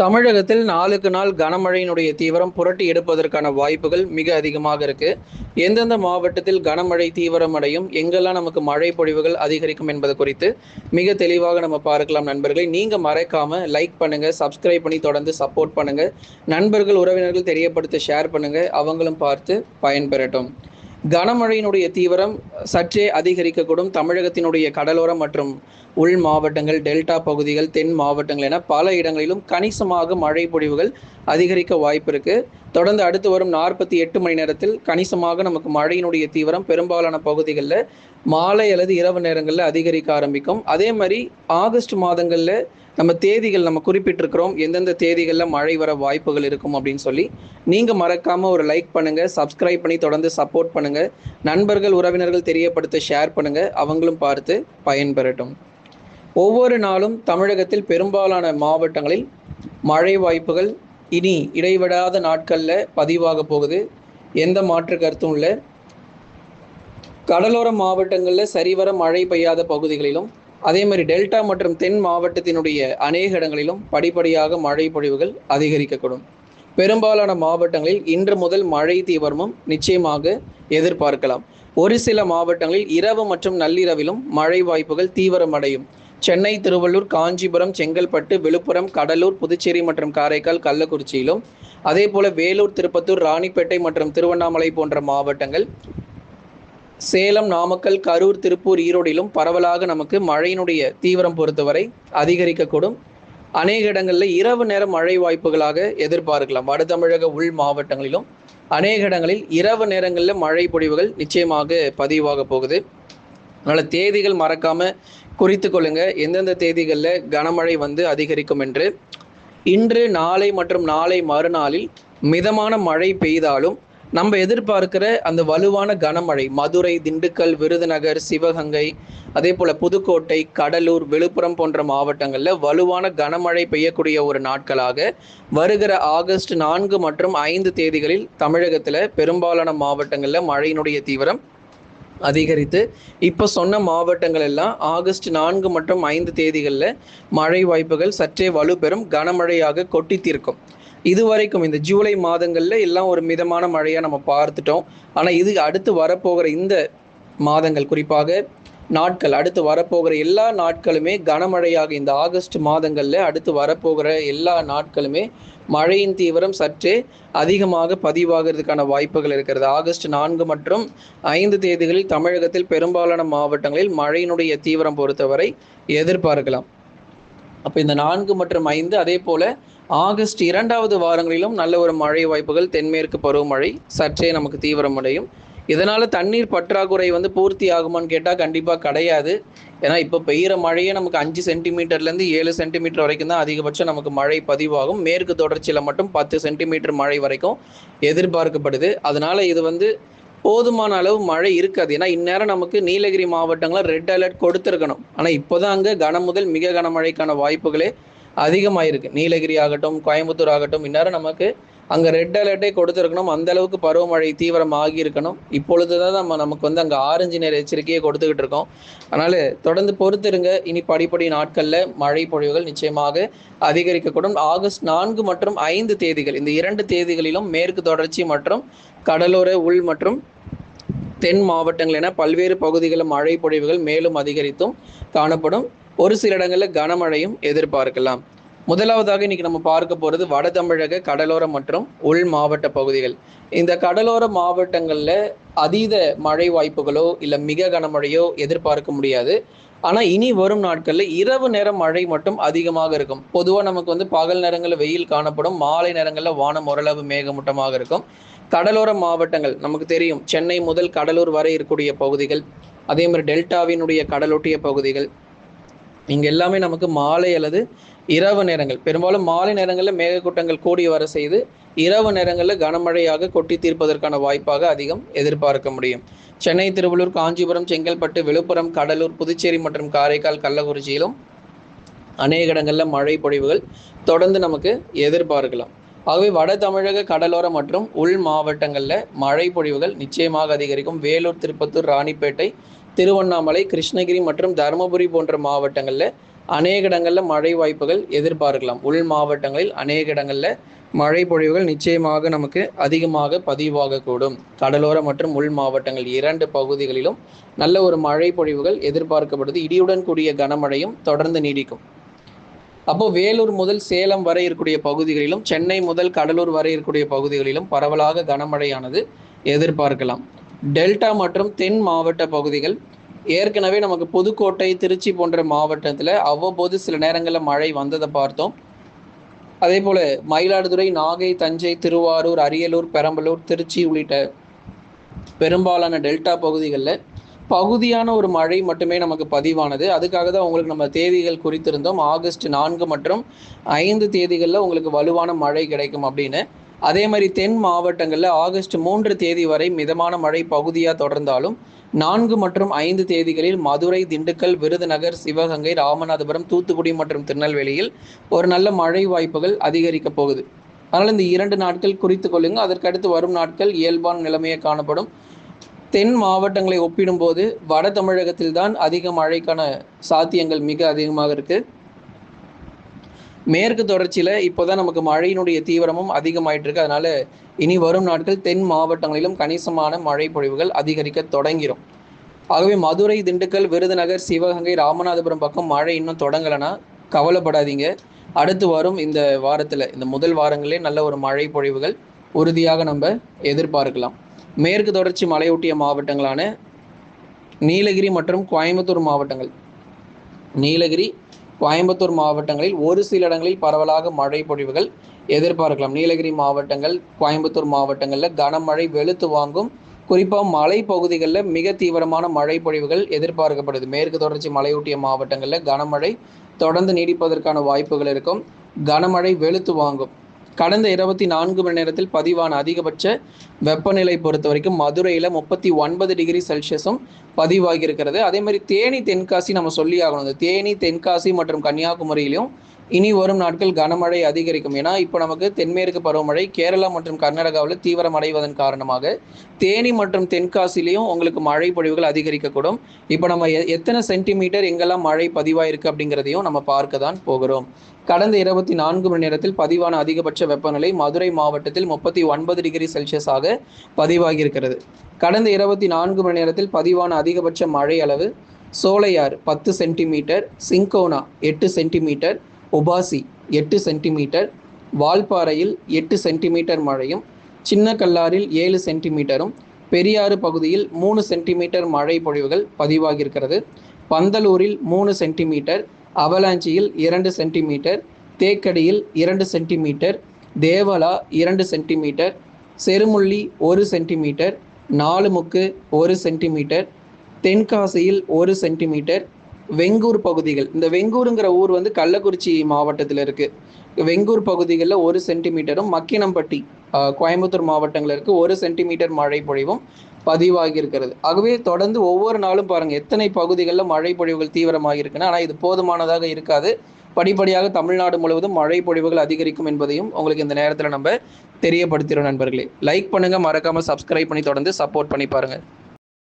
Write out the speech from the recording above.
தமிழகத்தில் நாளுக்கு நாள் கனமழையினுடைய தீவிரம் புரட்டி எடுப்பதற்கான வாய்ப்புகள் மிக அதிகமாக இருக்கு. எந்தெந்த மாவட்டத்தில் கனமழை தீவிரம் அடையும், எங்கெல்லாம் நமக்கு மழை பொழிவுகள் அதிகரிக்கும் என்பது குறித்து மிக தெளிவாக நம்ம பார்க்கலாம் நண்பர்களே. நீங்க மறக்காம லைக் பண்ணுங்க, சப்ஸ்கிரைப் பண்ணி தொடர்ந்து சப்போர்ட் பண்ணுங்க. நண்பர்கள், உறவினர்கள் தெரியப்படுத்த ஷேர் பண்ணுங்க. அவங்களும் பார்த்து பயன்பெறட்டும். கனமழையினுடைய தீவிரம் சற்றே அதிகரிக்கக்கூடும். தமிழகத்தினுடைய கடலோரம் மற்றும் உள் மாவட்டங்கள், டெல்டா பகுதிகள், தென் மாவட்டங்கள் என பல இடங்களிலும் கணிசமாக மழை பொழிவுகள் அதிகரிக்க வாய்ப்பு இருக்கு. தொடர்ந்து அடுத்து வரும் 48 மணி நேரத்தில் கணிசமாக நமக்கு மழையினுடைய தீவிரம் பெரும்பாலான பகுதிகளில் மாலை அல்லது இரவு நேரங்களில் அதிகரிக்க ஆரம்பிக்கும். அதே மாதிரி ஆகஸ்ட் மாதங்களில் நம்ம தேதிகள் நம்ம குறிப்பிட்டிருக்கிறோம், எந்தெந்த தேதிகளில் மழை வர வாய்ப்புகள் இருக்கும் அப்படின்னு சொல்லி. நீங்கள் மறக்காமல் ஒரு லைக் பண்ணுங்கள், சப்ஸ்கிரைப் பண்ணி தொடர்ந்து சப்போர்ட் பண்ணுங்கள். நண்பர்கள், உறவினர்கள் தெரியப்படுத்த ஷேர் பண்ணுங்கள். அவங்களும் பார்த்து பயன்பெறட்டும். ஒவ்வொரு நாளும் தமிழகத்தில் பெரும்பாலான மாவட்டங்களில் மழை வாய்ப்புகள் இனி இடைவிடாத நாட்களில் பதிவாக போகுது. எந்த மாற்று கருத்தும் இல்லை. கடலோர மாவட்டங்களில் சரிவர மழை பெய்யாத பகுதிகளிலும், அதே மாதிரி டெல்டா மற்றும் தென் மாவட்டத்தினுடைய அநேக இடங்களிலும் படிப்படியாக மழை பொழிவுகள் அதிகரிக்கக்கூடும். பெரும்பாலான மாவட்டங்களில் இன்று முதல் மழை தீவிரமும் நிச்சயமாக எதிர்பார்க்கலாம். ஒரு சில மாவட்டங்களில் இரவு மற்றும் நள்ளிரவிலும் மழை வாய்ப்புகள் தீவிரமடையும். சென்னை, திருவள்ளூர், காஞ்சிபுரம், செங்கல்பட்டு, விழுப்புரம், கடலூர், புதுச்சேரி மற்றும் காரைக்கால், கள்ளக்குறிச்சியிலும், அதே போல வேலூர், திருப்பத்தூர், ராணிப்பேட்டை மற்றும் திருவண்ணாமலை போன்ற மாவட்டங்கள், சேலம், நாமக்கல், கரூர், திருப்பூர், ஈரோடிலும் பரவலாக நமக்கு மழையினுடைய தீவிரம் பொறுத்தவரை அதிகரிக்கக்கூடும். அநேக இடங்களில் இரவு நேர மழை வாய்ப்புகளாக எதிர்பார்க்கலாம். வட தமிழக உள் மாவட்டங்களிலும் அநேக இடங்களில் இரவு நேரங்களில் மழை பொழிவுகள் நிச்சயமாக பதிவாக போகுது. அதனால் தேதிகள் மறக்காம குறித்து கொள்ளுங்க, எந்தெந்த தேதிகளில் கனமழை அதிகரிக்கும் என்று. இன்று, நாளை மற்றும் நாளை மறுநாளில் மிதமான மழை பெய்தாலும் நம்ம எதிர்பார்க்கிற அந்த வலுவான கனமழை மதுரை, திண்டுக்கல், விருதுநகர், சிவகங்கை, அதே போல் புதுக்கோட்டை, கடலூர், விழுப்புரம் போன்ற மாவட்டங்களில் வலுவான கனமழை பெய்யக்கூடிய ஒரு நாட்களாக வருகிற ஆகஸ்ட் 4 மற்றும் 5 தேதிகளில் தமிழகத்தில் பெரும்பாலான மாவட்டங்களில் மழையினுடைய தீவிரம் அதிகரித்து இப்போ சொன்ன மாவட்டங்கள் எல்லாம் ஆகஸ்ட் 4 மற்றும் 5 தேதிகளில் மழை வாய்ப்புகள் சற்றே வலுப்பெறும் கனமழையாக கொட்டி தீர்க்கும். இதுவரைக்கும் இந்த ஜூலை மாதங்களில் எல்லாம் ஒரு மிதமான மழையாக நம்ம பார்த்துட்டோம். ஆனால் இது அடுத்து வரப்போகிற இந்த மாதங்கள், குறிப்பாக நாட்கள், அடுத்து வரப்போகிற எல்லா நாட்களுமே கனமழையாக, இந்த ஆகஸ்ட் மாதங்களில் அடுத்து வரப்போகிற எல்லா நாட்களுமே மழையின் தீவிரம் சற்றே அதிகமாக பதிவாகிறதுக்கான வாய்ப்புகள் இருக்கிறது. ஆகஸ்ட் 4 மற்றும் 5 தேதிகளில் தமிழகத்தில் பெரும்பாலான மாவட்டங்களில் மழையினுடைய தீவிரம் பொறுத்தவரை எதிர்பார்க்கலாம். அப்போ இந்த 4 மற்றும் 5, அதே போல் ஆகஸ்ட் 2வது வாரங்களிலும் நல்ல ஒரு மழை வாய்ப்புகள், தென்மேற்கு பருவமழை சற்றே நமக்கு தீவிரமடையும். இதனால் தண்ணீர் பற்றாக்குறை பூர்த்தி ஆகுமான்னு கேட்டால் கண்டிப்பாக கிடையாது. ஏன்னா இப்போ பெய்கிற மழையே நமக்கு 5 சென்டிமீட்டர்லேருந்து 7 சென்டிமீட்டர் வரைக்கும் தான் அதிகபட்சம் நமக்கு மழை பதிவாகும். மேற்கு தொடர்ச்சியில் மட்டும் 10 சென்டிமீட்டர் மழை வரைக்கும் எதிர்பார்க்கப்படுது. அதனால் இது போதுமான அளவு மழை இருக்காது. ஏன்னா இந்நேரம் நமக்கு நீலகிரி மாவட்டங்களில் ரெட் அலர்ட் கொடுத்துருக்கணும். ஆனால் இப்போதான் அங்கே கன முதல் மிக கனமழைக்கான வாய்ப்புகளே அதிகமாயிருக்கு. நீலகிரி ஆகட்டும், கோயம்புத்தூர் ஆகட்டும், இந்நேரம் நமக்கு அங்கே ரெட் அலர்ட்டே கொடுத்துருக்கணும். அந்த அளவுக்கு பருவமழை தீவிரம் ஆகியிருக்கணும். இப்பொழுது தான் நமக்கு அங்கே ஆரஞ்சு நேர எச்சரிக்கையை கொடுத்துக்கிட்டு இருக்கோம். அதனால் தொடர்ந்து பொறுத்திருங்க. இனி படிப்படி நாட்களில் மழை பொழிவுகள் நிச்சயமாக அதிகரிக்கக்கூடும். ஆகஸ்ட் 4 மற்றும் 5 தேதிகள், இந்த 2 தேதிகளிலும் மேற்கு தொடர்ச்சி மற்றும் கடலோர உள் மற்றும் தென் மாவட்டங்கள் என பல்வேறு பகுதிகளில் மழை பொழிவுகள் மேலும் அதிகரித்தும் காணப்படும். ஒரு சில இடங்களில் கனமழையும் எதிர்பார்க்கலாம். முதலாவதாக இன்னைக்கு நம்ம பார்க்க போகிறது வட தமிழக கடலோர மற்றும் உள் மாவட்ட பகுதிகள். இந்த கடலோர மாவட்டங்களில் அதீத மழை வாய்ப்புகளோ இல்லை மிக கனமழையோ எதிர்பார்க்க முடியாது. ஆனால் இனி வரும் நாட்களில் இரவு நேரம் மழை மட்டும் அதிகமாக இருக்கும். பொதுவாக நமக்கு பகல் நேரங்களில் வெயில் காணப்படும், மாலை நேரங்களில் வானம் ஓரளவு மேகமூட்டமாக இருக்கும். கடலோர மாவட்டங்கள் நமக்கு தெரியும், சென்னை முதல் கடலூர் வரை இருக்கக்கூடிய பகுதிகள், அதே மாதிரி டெல்டாவினுடைய கடலொட்டிய பகுதிகள், இங்கே எல்லாமே நமக்கு மாலை அல்லது இரவு நேரங்கள், பெரும்பாலும் மாலை நேரங்களில் மேகக்கூட்டங்கள் கூடி வர செய்து இரவு நேரங்களில் கனமழையாக கொட்டி தீர்ப்பதற்கான வாய்ப்பாக அதிகம் எதிர்பார்க்க முடியும். சென்னை, திருவள்ளூர், காஞ்சிபுரம், செங்கல்பட்டு, விழுப்புரம், கடலூர், புதுச்சேரி மற்றும் காரைக்கால், கள்ளக்குறிச்சியிலும் அநேக இடங்களில் மழை பொழிவுகள் தொடர்ந்து நமக்கு எதிர்பார்க்கலாம். ஆகவே வட தமிழக கடலோர மற்றும் உள் மாவட்டங்களில் மழை பொழிவுகள் நிச்சயமாக அதிகரிக்கும். வேலூர், திருப்பத்தூர், ராணிப்பேட்டை, திருவண்ணாமலை, கிருஷ்ணகிரி மற்றும் தருமபுரி போன்ற மாவட்டங்களில் அநேக இடங்களில் மழை வாய்ப்புகள் எதிர்பார்க்கலாம். உள் மாவட்டங்களில் அநேக இடங்களில் மழை பொழிவுகள் நிச்சயமாக நமக்கு அதிகமாக பதிவாகக்கூடும். கடலோர மற்றும் உள் மாவட்டங்கள் 2 பகுதிகளிலும் நல்ல ஒரு மழை பொழிவுகள் எதிர்பார்க்கப்படுது. இடியுடன் கூடிய கனமழையும் தொடர்ந்து நீடிக்கும். அப்போ வேலூர் முதல் சேலம் வரை இருக்கக்கூடிய பகுதிகளிலும், சென்னை முதல் கடலூர் வரை இருக்கக்கூடிய பகுதிகளிலும் பரவலாக கனமழையானது எதிர்பார்க்கலாம். டெல்டா மற்றும் தென் மாவட்ட பகுதிகள் ஏற்கனவே நமக்கு புதுக்கோட்டை, திருச்சி போன்ற மாவட்டத்தில் அவ்வப்போது சில நேரங்களில் மழை வந்ததை பார்த்தோம். அதே போல மயிலாடுதுறை, நாகை, தஞ்சை, திருவாரூர், அரியலூர், பெரம்பலூர், திருச்சி உள்ளிட்ட பெரும்பாலான டெல்டா பகுதிகளில் பகுதியான ஒரு மழை மட்டுமே நமக்கு பதிவானது. அதுக்காக தான் உங்களுக்கு நம்ம தேதிகள் குறித்திருந்தோம். ஆகஸ்ட் 4 மற்றும் 5 தேதிகளில் உங்களுக்கு வலுவான மழை கிடைக்கும் அப்படின்னு. அதே மாதிரி தென் மாவட்டங்களில் ஆகஸ்ட் 3 தேதி வரை மிதமான மழை பகுதியாக தொடர்ந்தாலும் 4 மற்றும் 5 தேதிகளில் மதுரை, திண்டுக்கல், விருதுநகர், சிவகங்கை, ராமநாதபுரம், தூத்துக்குடி மற்றும் திருநெல்வேலியில் ஒரு நல்ல மழை வாய்ப்புகள் அதிகரிக்க போகுது. அதனால் இந்த 2 நாட்கள் குறித்து கொள்ளுங்க. அதற்கடுத்து வரும் நாட்கள் இயல்பான நிலைமையை காணப்படும். தென் மாவட்டங்களை ஒப்பிடும்போது வட தமிழகத்தில் தான் அதிக மழைக்கான சாத்தியங்கள் மிக அதிகமாக இருக்கு. மேற்கு தொடர்ச்சியில் இப்போதான் நமக்கு மழையினுடைய தீவிரமும் அதிகமாயிட்டு இருக்கு. அதனால இனி வரும் நாட்கள் தென் மாவட்டங்களிலும் கணிசமான மழை பொழிவுகள் அதிகரிக்க தொடங்கிடும். ஆகவே மதுரை, திண்டுக்கல், விருதுநகர், சிவகங்கை, ராமநாதபுரம் பக்கம் மழை இன்னும் தொடங்கலைன்னா கவலைப்படாதீங்க. அடுத்து வரும் இந்த வாரத்தில், இந்த முதல் வாரங்களே நல்ல ஒரு மழை பொழிவுகள் உறுதியாக நம்ம எதிர்பார்க்கலாம். மேற்கு தொடர்ச்சி மலையொட்டிய மாவட்டங்களான நீலகிரி மற்றும் கோயம்புத்தூர் மாவட்டங்கள், நீலகிரி, கோயம்புத்தூர் மாவட்டங்களில் ஒரு சில இடங்களில் பரவலாக மழை பொழிவுகள் எதிர்பார்க்கலாம். நீலகிரி மாவட்டங்கள், கோயம்புத்தூர் மாவட்டங்களில் கனமழை வெளுத்து வாங்கும். குறிப்பாக மலை பகுதிகளில் மிக தீவிரமான மழை பொழிவுகள் எதிர்பார்க்கப்படுது. மேற்கு தொடர்ச்சி மலையொட்டிய மாவட்டங்களில் கனமழை தொடர்ந்து நீடிப்பதற்கான வாய்ப்புகள் இருக்கும். கனமழை வெளுத்து வாங்கும். கடந்த 24 மணி நேரத்தில் பதிவான அதிகபட்ச வெப்பநிலை பொறுத்த வரைக்கும் மதுரையில் 39 டிகிரி செல்சியஸும் பதிவாகியிருக்கிறது. அதே மாதிரி தேனி, தென்காசி நம்ம சொல்லி ஆகணும். இந்த தேனி, தென்காசி மற்றும் கன்னியாகுமரியிலும் இனி வரும் நாட்கள் கனமழை அதிகரிக்கும். ஏன்னா இப்போ நமக்கு தென்மேற்கு பருவமழை கேரளா மற்றும் கர்நாடகாவில் தீவிரமடைவதன் காரணமாக தேனி மற்றும் தென்காசிலையும் உங்களுக்கு மழை பொழிவுகள் அதிகரிக்கக்கூடும். இப்போ நம்ம எத்தனை சென்டிமீட்டர் எங்கெல்லாம் மழை பதிவாயிருக்கு அப்படிங்கிறதையும் நம்ம பார்க்க தான் போகிறோம். கடந்த 24 மணி நேரத்தில் பதிவான அதிகபட்ச வெப்பநிலை மதுரை மாவட்டத்தில் 39 டிகிரி செல்சியஸாக பதிவாகியிருக்கிறது. கடந்த 24 மணி நேரத்தில் பதிவான அதிகபட்ச மழை அளவு Sholayar 10 centimetre, Cinchona 8 centimetre, UPASI 8 centimetre, வால்பாறையில் 8 சென்டிமீட்டர் மழையும், சின்ன கல்லாரில் 7 சென்டிமீட்டரும், பெரியாறு பகுதியில் 3 சென்டிமீட்டர் மழை பொழிவுகள் பதிவாகியிருக்கிறது. பந்தலூரில் 3 centimetre, அவலாஞ்சியில் 2 centimetre, தேக்கடியில் 2 centimetre, Devala 2 centimetre, Cherumulli 1 centimetre, நாலுமுக்கு 1 centimetre, தென்காசியில் 1 சென்டிமீட்டர், வெங்கூர் பகுதிகள், இந்த வெங்கூருங்கிற ஊர் வந்து கள்ளக்குறிச்சி மாவட்டத்தில் இருக்குது. வெங்கூர் பகுதிகளில் 1 சென்டிமீட்டரும், மக்கினம்பட்டி கோயம்புத்தூர் மாவட்டங்களில் இருக்குது 1 சென்டிமீட்டர் மழை பொழிவும் பதிவாகி இருக்கிறது. ஆகவே தொடர்ந்து ஒவ்வொரு நாளும் பாருங்கள் எத்தனை பகுதிகளில் மழை பொழிவுகள் தீவிரமாக இருக்குன்னா, ஆனால் இது போதுமானதாக இருக்காது. படிப்படியாக தமிழ்நாடு முழுவதும் மழை பொழிவுகள் அதிகரிக்கும் என்பதையும் உங்களுக்கு இந்த நேரத்தில் நம்ம தெரியப்படுத்துகிறோம். நண்பர்களே, லைக் பண்ணுங்கள், மறக்காமல் சப்ஸ்கிரைப் பண்ணி தொடர்ந்து சப்போர்ட் பண்ணி பாருங்கள்.